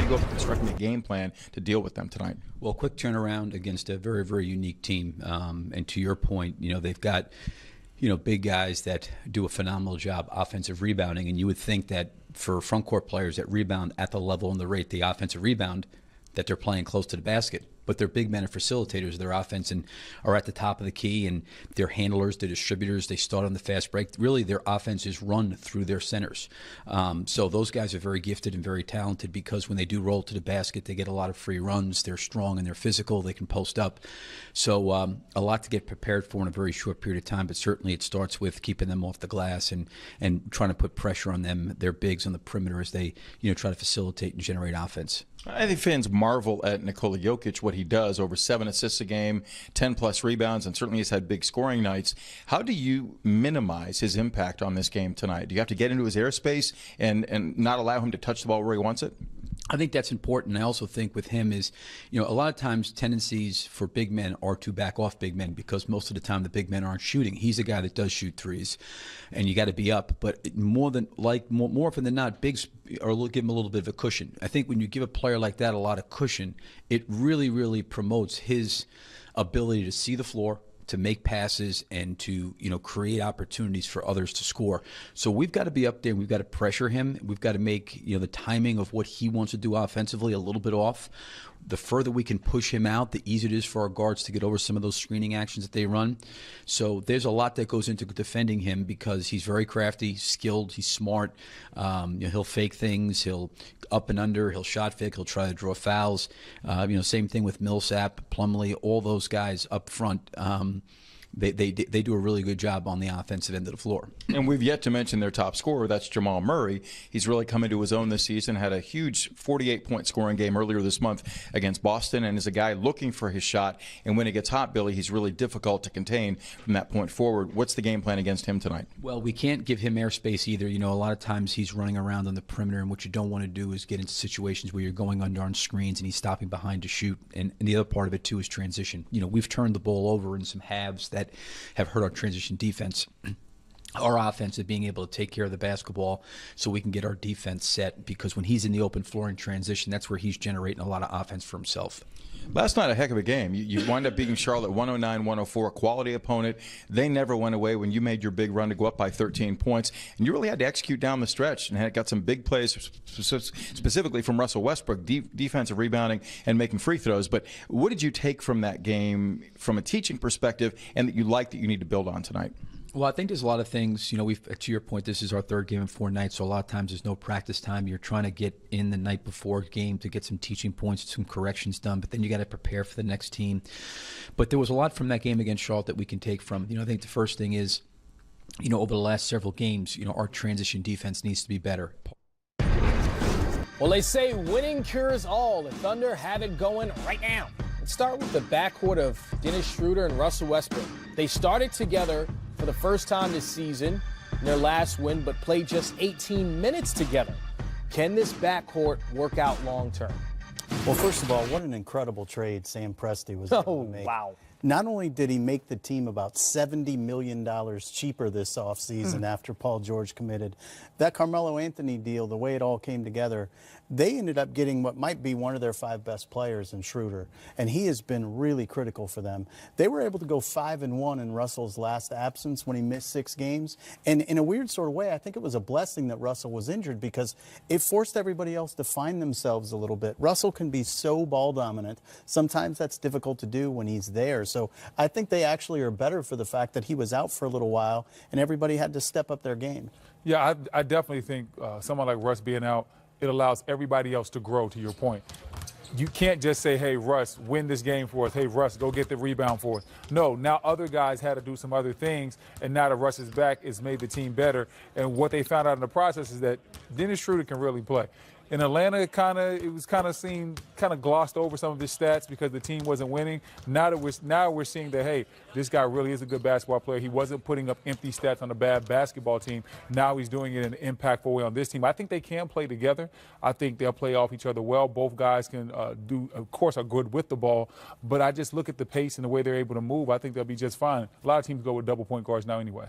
you go about constructing a game plan to deal with them tonight? Well, quick turnaround against a very, very unique team. And to your point, they've got, big guys that do a phenomenal job offensive rebounding. And you would think that for front court players that rebound at the level and the rate the offensive rebound, that they're playing close to the basket. But they're big men and facilitators of their offense and are at the top of the key, and they're handlers, they're distributors. They start on the fast break. Really, their offense is run through their centers. So those guys are very gifted and very talented because when they do roll to the basket, they get a lot of free runs. They're strong and they're physical. They can post up. So a lot to get prepared for in a very short period of time, but certainly it starts with keeping them off the glass and trying to put pressure on them, their bigs on the perimeter as they try to facilitate and generate offense. I think fans marvel at Nikola Jokic, what he does, over 7 assists a game, 10-plus rebounds, and certainly he's had big scoring nights. How do you minimize his impact on this game tonight? Do you have to get into his airspace and not allow him to touch the ball where he wants it? I think that's important. I also think with him is, a lot of times tendencies for big men are to back off big men because most of the time the big men aren't shooting. He's a guy that does shoot threes, and you got to be up. But more often than not, bigs give him a little bit of a cushion. I think when you give a player like that a lot of cushion, it really, really promotes his ability to see the floor, to make passes, and to create opportunities for others to score. So we've got to be up there and we've got to pressure him. We've got to make the timing of what he wants to do offensively a little bit off. The further we can push him out, the easier it is for our guards to get over some of those screening actions that they run. So there's a lot that goes into defending him because he's very crafty, skilled, he's smart. He'll fake things, he'll up and under, he'll shot fake, he'll try to draw fouls. Same thing with Millsap, Plumlee, all those guys up front. They do a really good job on the offensive end of the floor. And we've yet to mention their top scorer, that's Jamal Murray. He's really come into his own this season, had a huge 48-point scoring game earlier this month against Boston, and is a guy looking for his shot. And when it gets hot, Billy, he's really difficult to contain from that point forward. What's the game plan against him tonight? Well, we can't give him airspace either. A lot of times he's running around on the perimeter, and what you don't want to do is get into situations where you're going under on screens and he's stopping behind to shoot. And the other part of it, too, is transition. We've turned the ball over in some halves that have hurt our transition defense. Our offense is being able to take care of the basketball so we can get our defense set, because when he's in the open floor in transition, that's where he's generating a lot of offense for himself. Last night, a heck of a game. You wind up beating Charlotte 109-104, a quality opponent. They never went away when you made your big run to go up by 13 points. And you really had to execute down the stretch and got some big plays, specifically from Russell Westbrook, defensive rebounding and making free throws. But what did you take from that game from a teaching perspective and that you like that you need to build on tonight? Well, I think there's a lot of things. To your point, this is our third game in 4 nights, so a lot of times there's no practice time. You're trying to get in the night before game to get some teaching points, some corrections done, but then you got to prepare for the next team. But there was a lot from that game against Charlotte that we can take from. I think the first thing is, over the last several games, our transition defense needs to be better. Well, they say winning cures all. The Thunder have it going right now. Let's start with the backcourt of Dennis Schroder and Russell Westbrook. They started together for the first time this season in their last win, but played just 18 minutes together. Can this backcourt work out long term? Well, first of all, what an incredible trade Sam Presti was able to make. Wow. Not only did he make the team about $70 million cheaper this offseason after Paul George committed, that Carmelo Anthony deal, the way it all came together, they ended up getting what might be one of their 5 best players in Schroder, and he has been really critical for them. They were able to go 5-1 in Russell's last absence when he missed 6 games, and in a weird sort of way, I think it was a blessing that Russell was injured because it forced everybody else to find themselves a little bit. Russell can be so ball dominant. Sometimes that's difficult to do when he's there. So I think they actually are better for the fact that he was out for a little while and everybody had to step up their game. Yeah, I definitely think someone like Russ being out, it allows everybody else to grow, to your point. You can't just say, hey, Russ, win this game for us. Hey, Russ, go get the rebound for us. No, now other guys had to do some other things, and now that Russ is back, it's made the team better. And what they found out in the process is that Dennis Schroder can really play. In Atlanta, it was seemed glossed over some of his stats because the team wasn't winning. Now we're seeing that, hey, this guy really is a good basketball player. He wasn't putting up empty stats on a bad basketball team. Now he's doing it in an impactful way on this team. I think they can play together. I think they'll play off each other well. Both guys can of course, are good with the ball. But I just look at the pace and the way they're able to move. I think they'll be just fine. A lot of teams go with double point guards now anyway.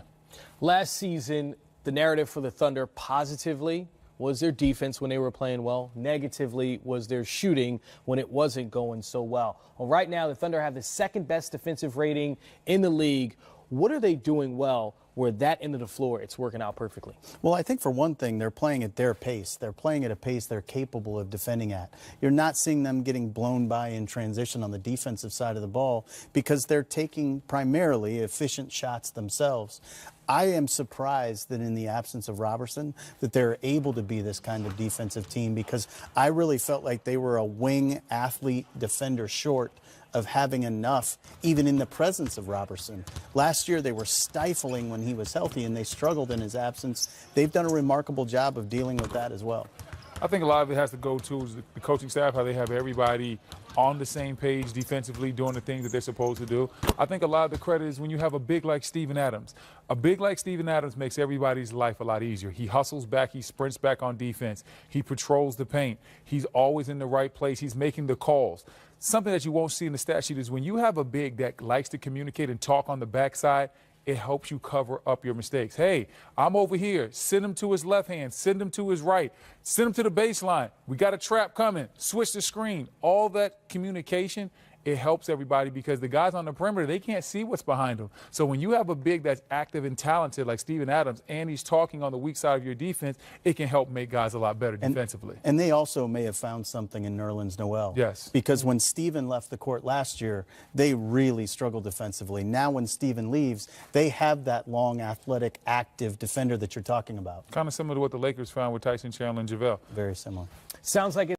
Last season, the narrative for the Thunder positively was their defense when they were playing well. Negatively was their shooting when it wasn't going so well. Well, right now, the Thunder have the second best defensive rating in the league. What are they doing well where that end of the floor, it's working out perfectly? Well, I think for one thing, they're playing at their pace. They're playing at a pace they're capable of defending at. You're not seeing them getting blown by in transition on the defensive side of the ball because they're taking primarily efficient shots themselves. I am surprised that in the absence of Robertson that they're able to be this kind of defensive team, because I really felt like they were a wing athlete defender short of having enough, even in the presence of Robertson. Last year, they were stifling when he was healthy, and they struggled in his absence. They've done a remarkable job of dealing with that as well. I think a lot of it has to go to the coaching staff, how they have everybody on the same page defensively doing the things that they're supposed to do. I think a lot of the credit is when you have a big like Steven Adams. A big like Steven Adams makes everybody's life a lot easier. He hustles back. He sprints back on defense. He patrols the paint. He's always in the right place. He's making the calls. Something that you won't see in the stat sheet is when you have a big that likes to communicate and talk on the backside, it helps you cover up your mistakes. Hey, I'm over here. Send him to his left hand. Send him to his right. Send him to the baseline. We got a trap coming. Switch the screen. All that communication, it helps everybody because the guys on the perimeter, they can't see what's behind them. So when you have a big that's active and talented like Steven Adams and he's talking on the weak side of your defense, it can help make guys a lot better defensively. And they also may have found something in Nerlens Noel. Yes. Because when Steven left the court last year, they really struggled defensively. Now when Steven leaves, they have that long, athletic, active defender that you're talking about. Kind of similar to what the Lakers found with Tyson Chandler and JaVale. Very similar. Sounds like it.